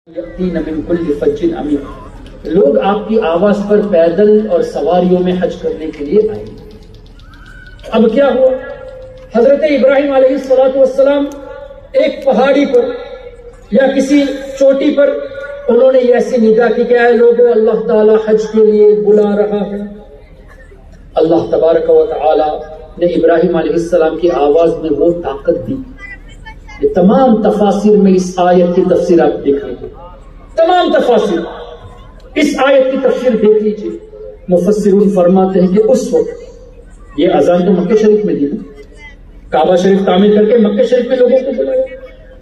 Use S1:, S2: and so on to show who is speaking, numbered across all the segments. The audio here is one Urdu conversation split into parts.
S1: یأتین من کل فج عمیق، لوگ آپ کی آواز پر پیدل اور سواریوں میں حج کرنے کے لیے آئیں گے۔ اب کیا ہوا؟ حضرت ابراہیم علیہ السلام ایک پہاڑی پر یا کسی چوٹی پر انہوں نے ایسی ندا کی کہ اے لوگوں، اللہ تعالی حج کے لیے بلا رہا ہے۔ اللہ تبارک و تعالی نے ابراہیم علیہ السلام کی آواز میں وہ طاقت دی۔ یہ تمام تفاسیر میں اس آیت کی تفسیر آپ دیکھ لیجیے، تمام تفاسیر اس آیت کی تفسیر دیکھ لیجیے۔ مفسرون فرماتے ہیں کہ اس وقت یہ اذان تو مکہ شریف میں دی، کعبہ شریف تعمیر کر کے مکہ شریف میں لوگوں کو بلایا۔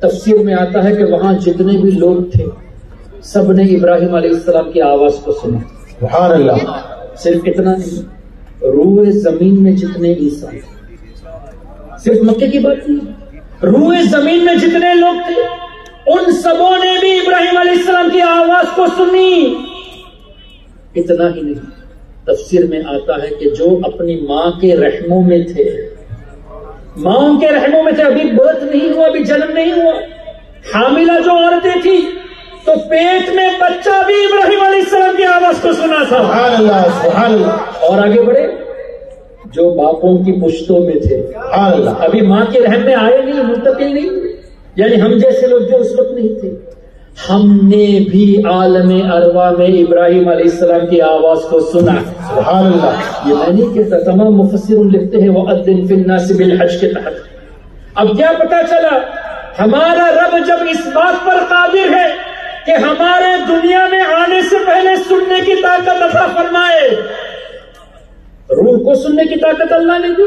S1: تفسیر میں آتا ہے کہ وہاں جتنے بھی لوگ تھے سب نے ابراہیم علیہ السلام کی آواز کو سنا۔ سبحان اللہ۔ صرف اتنا نہیں، روئے زمین میں جتنے انسان، صرف مکے کی بات نہیں، روئے زمین میں جتنے لوگ تھے ان سبوں نے بھی ابراہیم علیہ السلام کی آواز کو سنی۔ اتنا ہی نہیں، تفسیر میں آتا ہے کہ جو اپنی ماں کے رحموں میں تھے، ماں کے رحموں میں تھے، ابھی برتھ نہیں ہوا، ابھی جنم نہیں ہوا، حاملہ جو عورتیں تھی تو پیٹ میں بچہ بھی ابراہیم علیہ السلام کی آواز کو سنا تھا۔ سبحان اللہ، سبحان اللہ۔ اور آگے بڑھے، جو باپوں کی پشتوں میں تھے، ابھی ماں کے رحم میں آئے نہیں، منتقل نہیں ہوئے، یعنی ہم جیسے لوگ جو اس وقت نہیں تھے، ہم نے بھی عالم ارواح میں ابراہیم علیہ السلام کی آواز کو سنا۔ سبحان اللہ۔ یہ میں نہیں کہتا، تمام مفسرون لکھتے ہیں وَأَذِّن فِي النَّاسِ بِالْحَجِّ کے تحت۔ اب کیا پتا چلا؟ ہمارا رب جب اس بات پر قادر ہے کہ ہمارے دنیا میں آنے سے پہلے سننے کی طاقت عطا فرمائے، روح کو سننے کی طاقت اللہ نے دی۔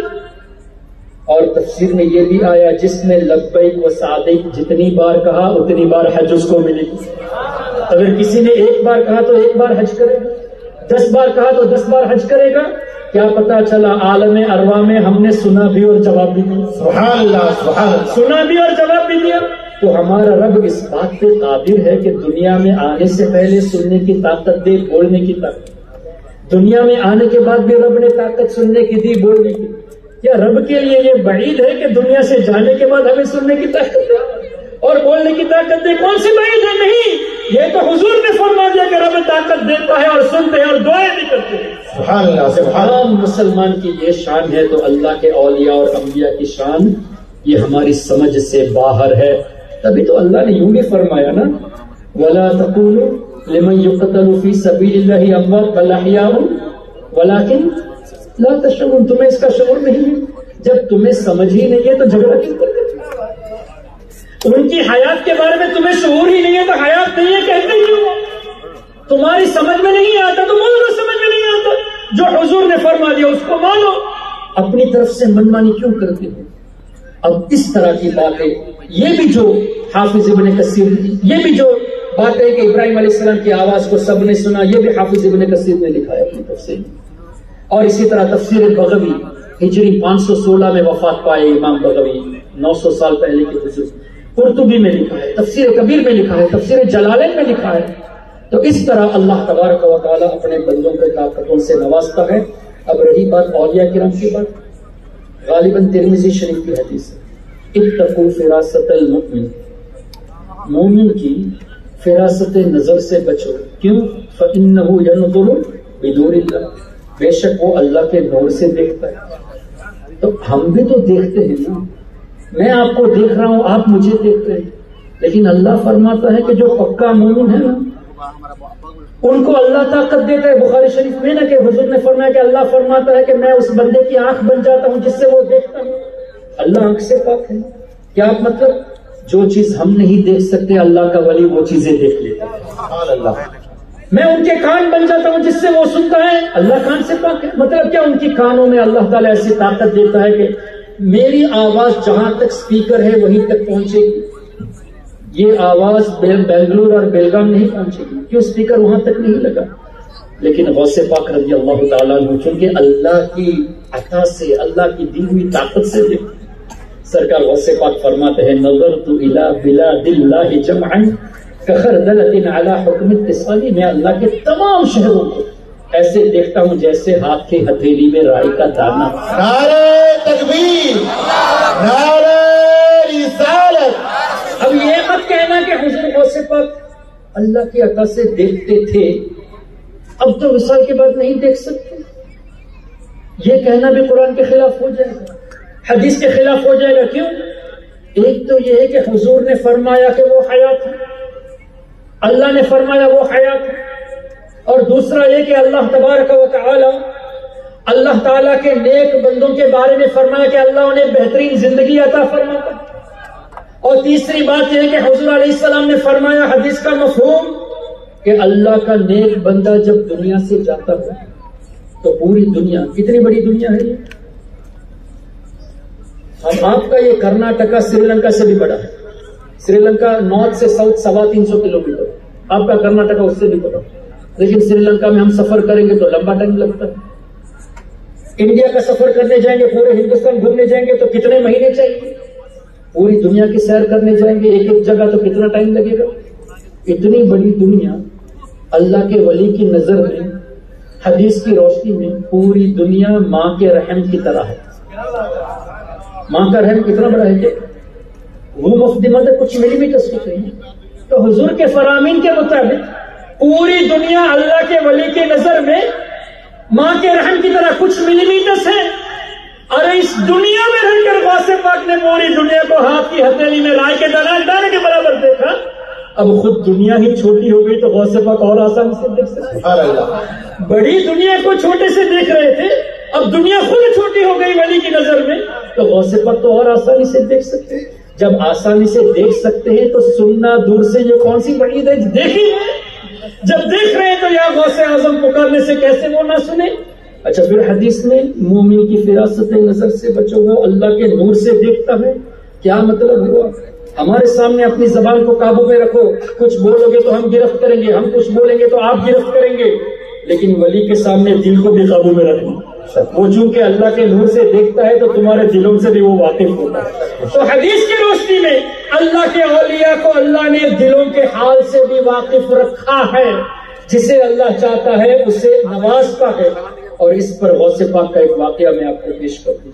S1: اور تفسیر میں یہ بھی آیا جس نے لبیک و سعدیک جتنی بار کہا اتنی بار حج اس کو ملے گی۔ اگر کسی نے ایک بار کہا تو ایک بار حج کرے گا، 10 بار کہا تو 10 بار حج کرے گا۔ کیا پتا چلا؟ عالم ارواح میں ہم نے سنا بھی اور جواب بھی دیا۔ سبحان اللہ، سبحان اللہ۔ سنا بھی اور جواب بھی دیا۔ تو ہمارا رب اس بات پہ قادر ہے کہ دنیا میں آنے سے پہلے سننے کی طاقت دے، بولنے کی طاقت۔ دنیا میں آنے کے بعد بھی رب نے طاقت سننے کی دی، بولنے کی۔ کیا رب کے لیے یہ بعید ہے کہ دنیا سے جانے کے بعد ہمیں سننے کی طاقت دے اور بولنے کی طاقت دے؟ کون سی بعید ہے؟ نہیں، یہ تو حضور نے فرما دیا کہ رب طاقت دیتا ہے اور سنتے ہیں اور دعائیں بھی کرتے ہیں۔ سبحان اللہ، سبحان اللہ۔ مسلمان کی یہ شان ہے تو اللہ کے اولیاء اور انبیاء کی شان یہ ہماری سمجھ سے باہر ہے۔ تبھی تو اللہ نے یوں بھی فرمایا نا، وَلَا تَقُولُوا لِمَنْ يُقْتَلُ فِي سَبِيلِ اللَّهِ أَمْوَاتٌ بَلْ أَحْيَاءٌ وَلَكِنْ لا تشعرون۔ تمہیں اس کا شعور نہیں ہے؟ جب تمہیں سمجھ ہی نہیں ہے تو جھگڑا کیوں کرتے؟ ان کی حیات کے بارے میں تمہیں شعور ہی نہیں ہے تو حیات نہیں ہے کہتے ہی ہو۔ تمہاری سمجھ میں نہیں آتا تو بولو، سمجھ میں نہیں آتا، جو حضور نے فرما دیا اس کو مانو۔ اپنی طرف سے منمانی کیوں کرتے ہو؟ اب اس طرح کی باتیں، یہ بھی جو حافظ ابن کثیر، یہ بھی جو بات ہے کہ ابراہیم علیہ السلام کی آواز کو سب نے سنا، یہ بھی حافظ ابن کثیر نے لکھا ہے اپنی تفسیر میں۔ اور اسی طرح تفسیر بغوی ہجری 516 میں وفات پائے امام بغوی، 900 سال پہلے کے بزرگ، قرطبی میں لکھا ہے، تفسیر کبیر میں لکھا ہے، تفسیر جلالین میں لکھا ہے۔ تو اس طرح اللہ تبارک و تعالی اپنے بندوں کے طاقتوں سے نوازتا ہے۔ اب رہی بات اولیاء کرام کی بات، غالباً ترمذی شریف کی حدیث ہے، اتقوا فراست المؤمن، مومن کی فراست نظر سے بچو۔ کیوں؟ فإنه ينظر بدور اللہ، بے شک وہ اللہ کے نور سے دیکھتا ہے۔ تو ہم بھی تو دیکھتے ہیں نا، میں آپ کو دیکھ رہا ہوں، آپ مجھے دیکھتے ہیں، لیکن اللہ فرماتا ہے کہ جو پکا مومن ہے نا ان کو اللہ طاقت دیتا ہے۔ بخاری شریف میں نا کہ حضور نے فرمایا کہ اللہ فرماتا ہے کہ میں اس بندے کی آنکھ بن جاتا ہوں جس سے وہ دیکھتا ہوں۔ اللہ آنکھ سے پاک ہے۔ کیا مطلب؟ جو چیز ہم نہیں دیکھ سکتے اللہ کا ولی وہ چیزیں دیکھ لیتا ہے۔ سبحان اللہ۔ میں ان کے کان بن جاتا ہوں جس سے وہ سنتا ہے، اللہ کان سے پاک ہے۔ مطلب کیا؟ ان کی کانوں میں اللہ تعالیٰ ایسی طاقت دیتا ہے کہ میری آواز جہاں تک سپیکر ہے وہیں تک پہنچے گی، یہ آواز بنگلور اور بیلگام نہیں پہنچے گی، کیوں؟ سپیکر وہاں تک نہیں لگا۔ لیکن غوث پاک رضی اللہ تعالیٰ عنہ چونکہ اللہ کی عطا سے، اللہ کی دی ہوئی طاقت سے سرکار غوث پاک فرماتے ہیں نظرت الی بلاد اللہ جمعا کخردلۃ علی حکم اتصالی، میں اللہ کے تمام شہروں کو ایسے دیکھتا ہوں جیسے ہاتھ کی ہتھیلی میں رائی کا دانہ۔ نعرہ تکبیر، نعرہ رسالت۔ اب یہ مت کہنا کہ حضور غوث پاک اللہ کی عطا سے دیکھتے تھے، اب تو وصال کے بعد نہیں دیکھ سکتے. یہ کہنا بھی قرآن کے خلاف ہو جائے گا، حدیث کے خلاف ہو جائے گا. کیوں؟ ایک تو یہ ہے کہ حضور نے فرمایا کہ وہ حیات ہے، اللہ نے فرمایا وہ حیات ہے، اور دوسرا یہ کہ اللہ تبارک و تعالی اللہ تعالیٰ کے نیک بندوں کے بارے میں فرمایا کہ اللہ انہیں بہترین زندگی عطا فرماتا. اور تیسری بات یہ ہے کہ حضور علیہ السلام نے فرمایا، حدیث کا مفہوم، کہ اللہ کا نیک بندہ جب دنیا سے جاتا ہے تو پوری دنیا، کتنی بڑی دنیا ہے یہ، ہم آپ کا یہ کرناٹکا سری لنکا سے بھی بڑا ہے. سری لنکا نارتھ سے ساؤتھ 350 کلومیٹر، آپ کا کرناٹکا اس سے بھی بڑا، لیکن سری لنکا میں ہم سفر کریں گے تو لمبا ٹائم لگتا ہے. انڈیا کا سفر کرنے جائیں گے، پورے ہندوستان گھومنے جائیں گے تو کتنے مہینے چاہیے. پوری دنیا کی سیر کرنے جائیں گے ایک ایک جگہ تو کتنا ٹائم لگے گا. اتنی بڑی دنیا اللہ کے ولی کی نظر میں، حدیث کی روشنی میں، پوری دنیا ماں کے رحم کی طرح ہے. ماں کا رحم کتنا بڑا ہے کہ روم آف دی مدر کچھ ملی میٹر سکتے ہیں. تو حضور کے فرامین کے مطابق پوری دنیا اللہ کے ولی کی نظر میں ماں کے رحم کی طرح کچھ ملی میٹرز ہے. اور اس دنیا میں رہ کر غوث پاک نے پوری دنیا کو ہاتھ کی ہتھیلی میں رائے کے دانے کے برابر دیکھا. اب خود دنیا ہی چھوٹی ہو گئی تو غوث پاک اور آسانی سے دیکھ سکتے. بڑی دنیا کو چھوٹے سے دیکھ رہے تھے، اب دنیا خود چھوٹی ہو گئی ولی کی نظر میں تو غوث پاک تو اور آسانی سے دیکھ سکتے. جب آسانی سے دیکھ سکتے ہیں تو سننا دور سے یہ کون سی وعید ہے دیکھی ہے. جب دیکھ رہے ہیں تو یا غوث اعظم پکارنے سے کیسے وہ نہ سنے. اچھا، پھر حدیث میں مومن کی فراست نظر سے بچو، وہ اللہ کے نور سے دیکھتا ہے. کیا مطلب ہوا؟ ہمارے سامنے اپنی زبان کو قابو میں رکھو، کچھ بولو گے تو ہم گرفت کریں گے، ہم کچھ بولیں گے تو آپ گرفت کریں گے، لیکن ولی کے سامنے دل کو بھی قابو میں رکھو. وہ چونکہ اللہ کے نور سے دیکھتا ہے تو تمہارے دلوں سے بھی وہ واقف ہوتا ہے. تو حدیث کی روشنی میں اللہ کے اولیاء کو اللہ نے دلوں کے حال سے بھی واقف رکھا ہے. جسے اللہ چاہتا ہے اسے نوازتا ہے. اور اس پر غوث پاک کا ایک واقعہ میں آپ کو پیش کر دوں.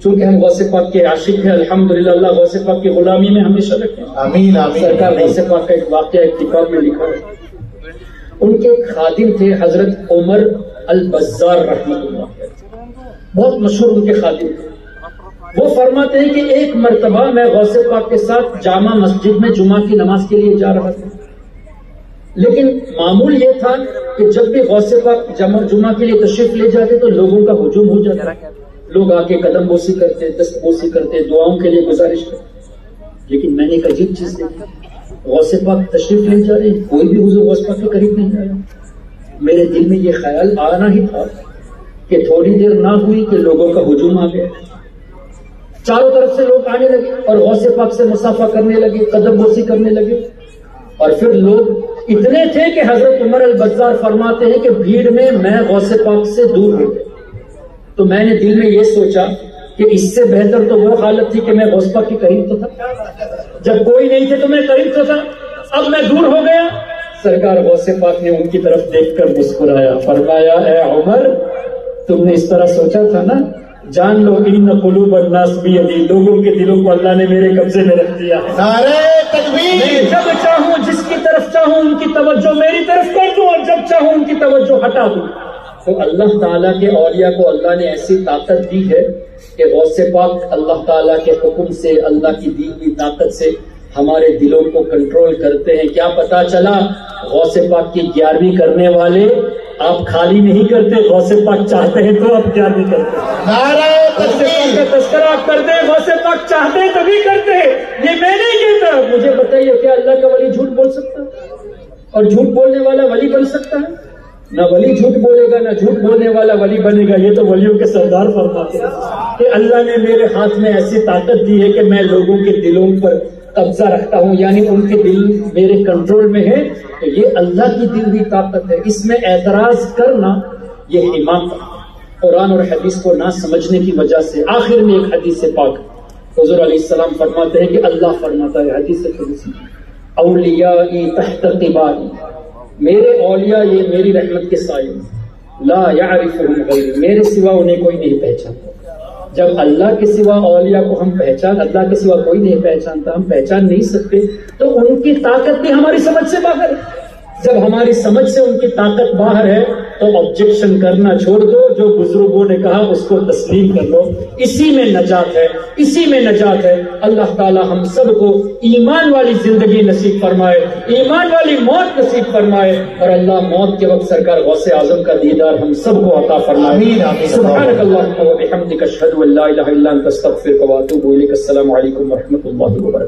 S1: چونکہ ہم غوث پاک کے عاشق ہیں الحمدللہ، اللہ غوث پاک کی غلامی میں ہمیشہ رکھیں. آمین آمین. سرکار غوث پاک کا ایک واقعہ ایک کتاب میں لکھا ہے. ان کے ایک خادم تھے حضرت عمر البزار رحمۃ اللہ، بہت مشہور ان کے خادم تھے. وہ فرماتے ہیں کہ ایک مرتبہ میں غوث پاک کے ساتھ جامع مسجد میں جمعہ کی نماز کے لیے جا رہا تھا. لیکن معمول یہ تھا کہ جب بھی غوث پاک جمعہ کے لیے تشریف لے جاتے تو لوگوں کا ہجوم ہو جاتا. لوگ آ کے قدم بوسی کرتے، دست بوسی کرتے، دعاؤں کے لیے گزارش کرتے. لیکن میں نے ایک عجیب چیز دیکھی، غوث پاک تشریف لے جا رہے ہیں، کوئی بھی حضور غوث پاک کے قریب نہیں آیا. میرے دل میں یہ خیال آنا ہی تھا کہ تھوڑی دیر نہ ہوئی کہ لوگوں کا ہجوم آ گیا. چاروں طرف سے لوگ آنے لگے اور غوث پاک سے مصافحہ کرنے لگے، قدم بوسی کرنے لگے. اور پھر لوگ اتنے تھے کہ حضرت عمر البزار فرماتے ہیں کہ بھیڑ میں میں غوث پاک سے دور ہو گیا. تو میں نے دل میں یہ سوچا کہ اس سے بہتر تو وہ حالت تھی کہ میں غوث پاک کے قریب تو تھا، جب کوئی نہیں تھے تو میں قریب تو تھا، اب میں دور ہو گیا. سرکار غوث پاک نے ان کی طرف دیکھ کر مسکرایا، فرمایا اے عمر، تم نے اس طرح سوچا تھا نا، جان لو ان قلوب الناس بیدی، لوگوں کے دلوں کو اللہ نے میرے قبضے میں رکھ دیا ہے. نعرہ تکبیر. میں جب چاہوں جس کی طرف چاہوں ان کی توجہ میری طرف کر دوں اور جب چاہوں ان کی توجہ ہٹا دوں. تو اللہ تعالیٰ کے اولیاء کو اللہ نے ایسی طاقت دی ہے کہ غوث پاک اللہ تعالیٰ کے حکم سے، اللہ کی دی ہوئی طاقت سے ہمارے دلوں کو کنٹرول کرتے ہیں. کیا پتا چلا غوث پاک کی 11ویں کرنے والے آپ خالی نہیں کرتے، غوث پاک چاہتے ہیں تو آپ 11ویں کرتے ہیں. نعرہ تکبیر. کا تذکرہ آپ کرتے ہیں، غوث پاک چاہتے ہیں تبھی کرتے ہیں. یہ میں نہیں کہتا. مجھے بتائیے کیا اللہ کا ولی جھوٹ بول سکتا ہے؟ اور جھوٹ بولنے والا ولی بن سکتا ہے؟ نہ ولی جھوٹ بولے گا، نہ جھوٹ بولنے والا ولی بنے گا. یہ تو ولیوں کے سردار فرماتے ہیں کہ اللہ نے میرے ہاتھ میں ایسی طاقت دی ہے کہ میں لوگوں کے دلوں پر قبضہ رکھتا ہوں، یعنی ان کے دل میرے کنٹرول میں ہے. تو یہ اللہ کی دی ہوئی طاقت ہے. اس میں اعتراض کرنا یہ حماقت ہے. قرآن اور حدیث کو نہ سمجھنے کی وجہ سے. آخر میں ایک حدیث سے پاک حضور علیہ السلام فرماتے ہیں کہ اللہ فرماتا ہے حدیث قدسی، اولیائی تحت قبالی، میرے اولیاء یہ میری رحمت کے سائے، لا یعرفہم غیری، میرے سوا انہیں کوئی نہیں پہچانتا. جب اللہ کے سوا اولیاء کو ہم اللہ کے سوا کوئی نہیں پہچانتا، ہم پہچان نہیں سکتے، تو ان کی طاقت بھی ہماری سمجھ سے باہر ہے۔ جب ہماری سمجھ سے ان کی طاقت باہر ہے تو آبجیکشن کرنا چھوڑ دو، جو بزرگوں نے کہا اس کو تسلیم کر لو، اسی میں نجات ہے، اسی میں نجات ہے۔ اللہ تعالی ہم سب کو ایمان والی زندگی نصیب فرمائے، ایمان والی موت نصیب فرمائے، اور اللہ موت کے وقت سرکار غوث اعظم کا دیدار ہم سب کو عطا فرمائے۔ سبحانک اللہم و بحمدک، اشہد ان لا الہ الا انت، استغفرک و اتوب الیک۔ السلام علیکم و رحمۃ اللہ وبرکاتہ۔